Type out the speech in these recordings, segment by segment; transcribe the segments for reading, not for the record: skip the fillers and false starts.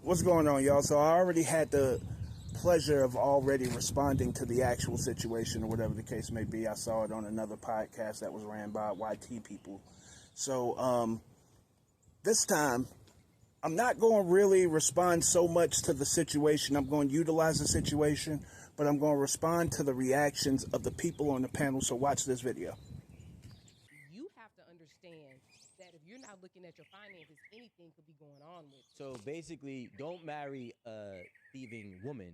What's going on, y'all? So I already had the pleasure of already responding to the actual situation or whatever the case may be. I saw it on another podcast that was ran by YT people. So this time, I'm not going to really respond so much to the situation. I'm going to utilize the situation, but I'm going to respond to the reactions of the people on the panel. So watch this video. You have to understand that if you're not looking at your finances, anything could be going on with you. So basically, don't marry a thieving woman.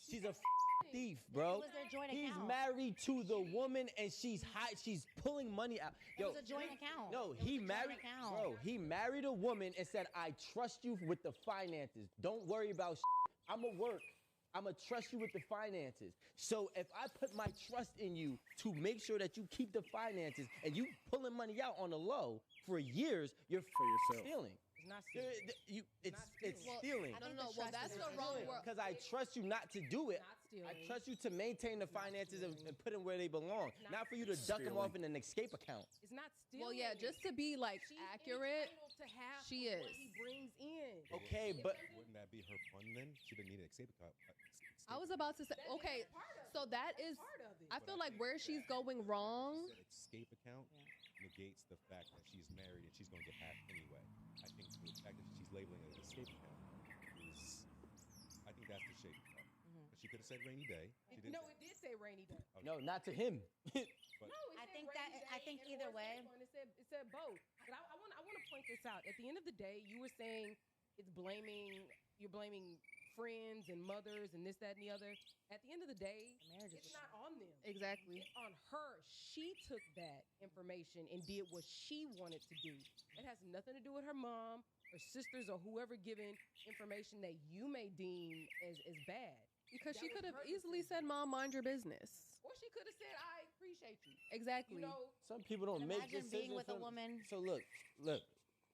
She's a thief, bro. It was their joint He's account. married to the woman and she's pulling money out. It was a joint account. No, It was a he joint married, account. bro. He married a woman and said, "I trust you with the finances. Don't worry about I'ma work. I'ma trust you with the finances." So if I put my trust in you to make sure that you keep the finances and you pulling money out on the low for years, you're stealing. It's not stealing. It's stealing. I No, think no, the well, trust that's is the wrong word. Because I trust you not to do it. Not stealing. I trust you to maintain the finances and put them where they belong. Not for you to duck them off in an escape account. It's not stealing. Well, yeah, just to be like She's accurate, entitled to have she what is. he brings in. Okay, but Wouldn't that be her fund then? She didn't need an escape account. I was about to say, okay, so that is, part of it. I feel like where she's going wrong. That escape account negates the fact that she's married and she's going to get half anyway. I think the fact that she's labeling it an escape account is, I think that's the shady part. But she could have said rainy day. She didn't. No, it did say rainy day. no, not to him. No, it I said think rainy that- day I think and either horse way- fund. It said both. But I want to point this out. At the end of the day, you were saying you're blaming friends and mothers and this, that, and the other. At the end of the day, marriage is it's not on them. Exactly. It's on her. She took that information and did what she wanted to do. It has nothing to do with her mom or sisters or whoever giving information that you may deem as bad. Because That she was could have her easily decision. said, "Mom, mind your business." Or she could have said, "I appreciate you." Exactly. You know, Some people don't make Imagine decisions. being with a for- woman. So look.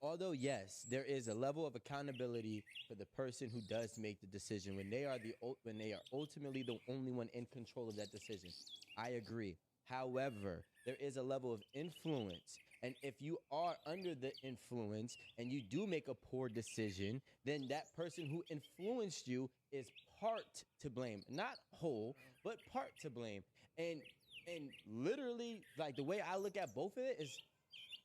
Although yes, there is a level of accountability for the person who does make the decision when they are ultimately the only one in control of that decision. I agree. However, there is a level of influence, and if you are under the influence and you do make a poor decision, then that person who influenced you is part to blame, not whole, but part to blame. And literally, like the way I look at both of it is,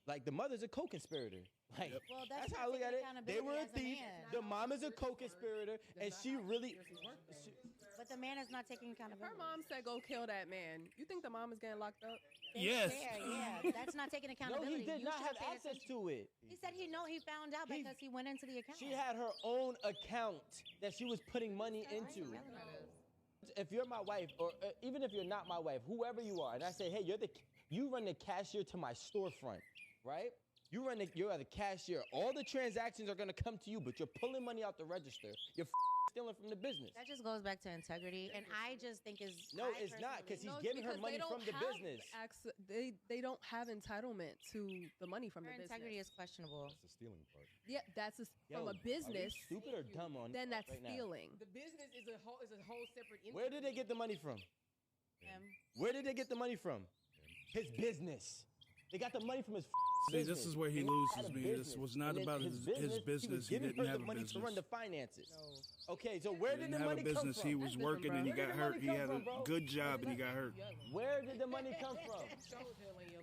like the mother's a co-conspirator. Like Well, that's how I not look at taking it. They were a accountability as a thief. man. The mom is a co-conspirator, and she really. But the man is not taking Her accountability. mom said, "Go kill that man." You think the mom is getting locked up? Yes. Yeah, that's not taking No, accountability. he did You not should have pay access attention. to it. He said he found out because he went into the account. She had her own account that she was putting money into. If you're my wife, or even if you're not my wife, whoever you are, and I say, "Hey, you run the cashier to my storefront, right? You're the cashier. All the transactions are gonna come to you, but you're pulling money out the register. You're stealing from the business." That just goes back to integrity, and I just think is No, it's not, because he's getting her because money they don't from the have business. They don't have entitlement to the money from her the business. integrity is questionable. That's the stealing part. Yeah, that's Yo, from are a we business. stupid or dumb on Then that's right now? stealing. the business is a whole separate entity. Where did they get the money from? Him. Where did they get the money from? His business. They got the money from his See, business. this is where he And loses had a me. This business. was not And then about his business. He was He giving didn't her have the a money to business. run the finances. Okay, so where did Didn't the have money a come business. from? He was working and he got hurt. He had a good job and he got hurt. Where did the money come from?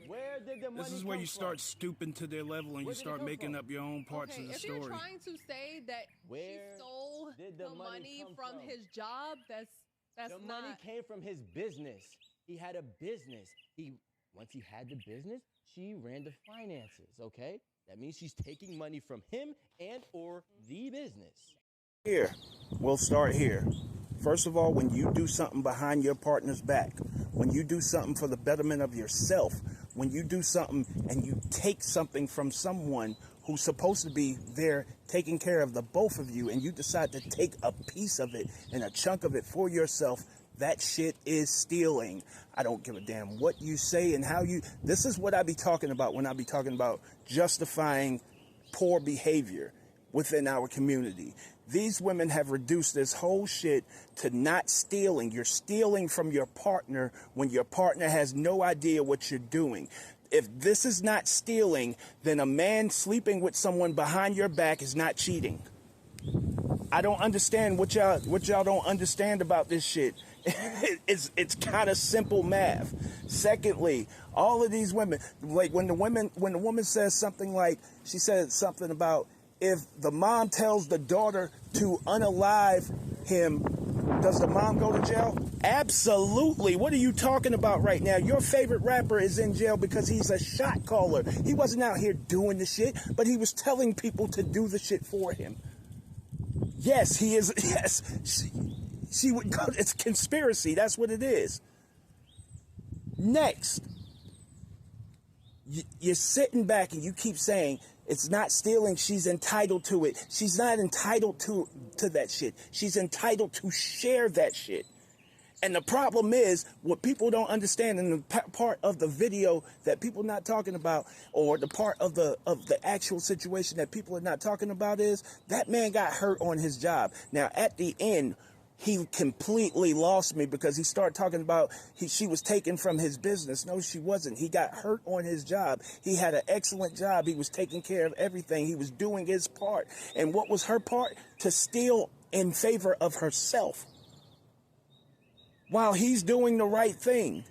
Where did the money This is come where you from? start stooping to their level and you Where did it start come making from? up your own parts Okay, of the if you're story. trying to say that Where he stole did the the money money come from from? his job, that's The money not. came from his business. He had a business. Once he had the business, she ran the finances, okay? That means she's taking money from him and or the business. Here, we'll start here. First of all, when you do something behind your partner's back, when you do something for the betterment of yourself, when you do something and you take something from someone who's supposed to be there taking care of the both of you, and you decide to take a piece of it and a chunk of it for yourself, that shit is stealing. I don't give a damn what you say and how you... This is what I be talking about when I be talking about justifying poor behavior within our community. These women have reduced this whole shit to not stealing. You're stealing from your partner when your partner has no idea what you're doing. If this is not stealing, then a man sleeping with someone behind your back is not cheating. I don't understand what y'all don't understand about this shit. It's kind of simple math. Secondly, all of these women, like when the woman says something like, she said something about, if the mom tells the daughter to unalive him, does the mom go to jail? Absolutely. What are you talking about right now? Your favorite rapper is in jail because he's a shot caller. He wasn't out here doing the shit, but he was telling people to do the shit for him. Yes, he is. Yes, she would go. It's conspiracy. That's what it is. Next, you're sitting back and you keep saying, it's not stealing. She's entitled to it. She's not entitled to that shit. She's entitled to share that shit. And the problem is, what people don't understand, in the part of the video that people are not talking about, or the part of the actual situation that people are not talking about, is that man got hurt on his job. Now, at the end, he completely lost me because he started talking about she was taken from his business. No, she wasn't. He got hurt on his job. He had an excellent job. He was taking care of everything. He was doing his part. And what was her part? To steal in favor of herself, while he's doing the right thing.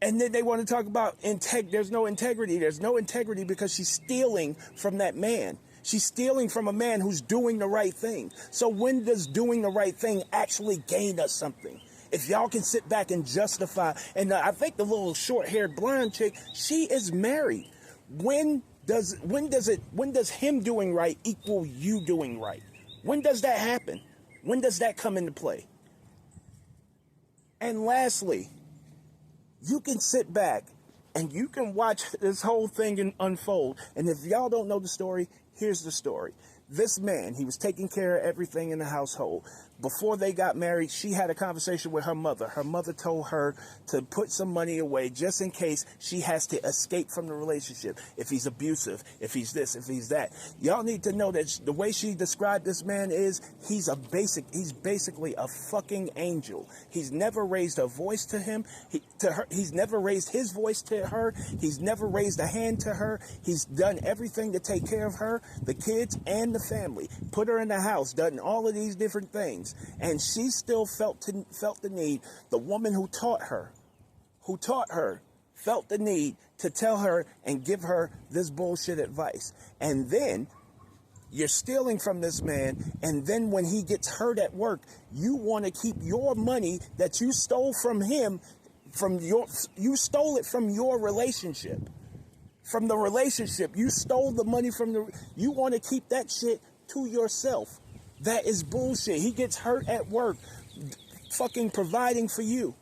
And then they want to talk about there's no integrity. There's no integrity because she's stealing from that man. She's stealing from a man who's doing the right thing. So when does doing the right thing actually gain us something? If y'all can sit back and justify, and I think the little short-haired blonde chick, she is married. When does him doing right equal you doing right? When does that happen? When does that come into play? And lastly, you can sit back and you can watch this whole thing unfold. And if y'all don't know the story, here's the story. This man, he was taking care of everything in the household. Before they got married, she had a conversation with her mother. Her mother told her to put some money away just in case she has to escape from the relationship. If he's abusive, if he's this, if he's that. Y'all need to know that the way she described this man is he's basically a fucking angel. He's never raised a voice to him, he's never raised his voice to her. He's never raised a hand to her. He's done everything to take care of her, the kids, and the family. Put her in the house, done all of these different things. And she still felt the need. The woman who taught her felt the need to tell her and give her this bullshit advice. And then you're stealing from this man, and then when he gets hurt at work, you want to keep your money that you stole from him, you stole it from your relationship. From the relationship, you stole the money you want to keep that shit to yourself. That is bullshit. He gets hurt at work, fucking providing for you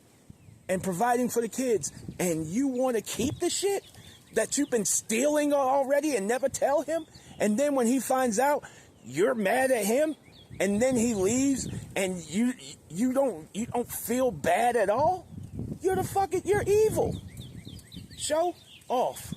and providing for the kids, and you want to keep the shit that you've been stealing already and never tell him? And then when he finds out, you're mad at him, and then he leaves, and you don't feel bad at all? You're evil. Show off.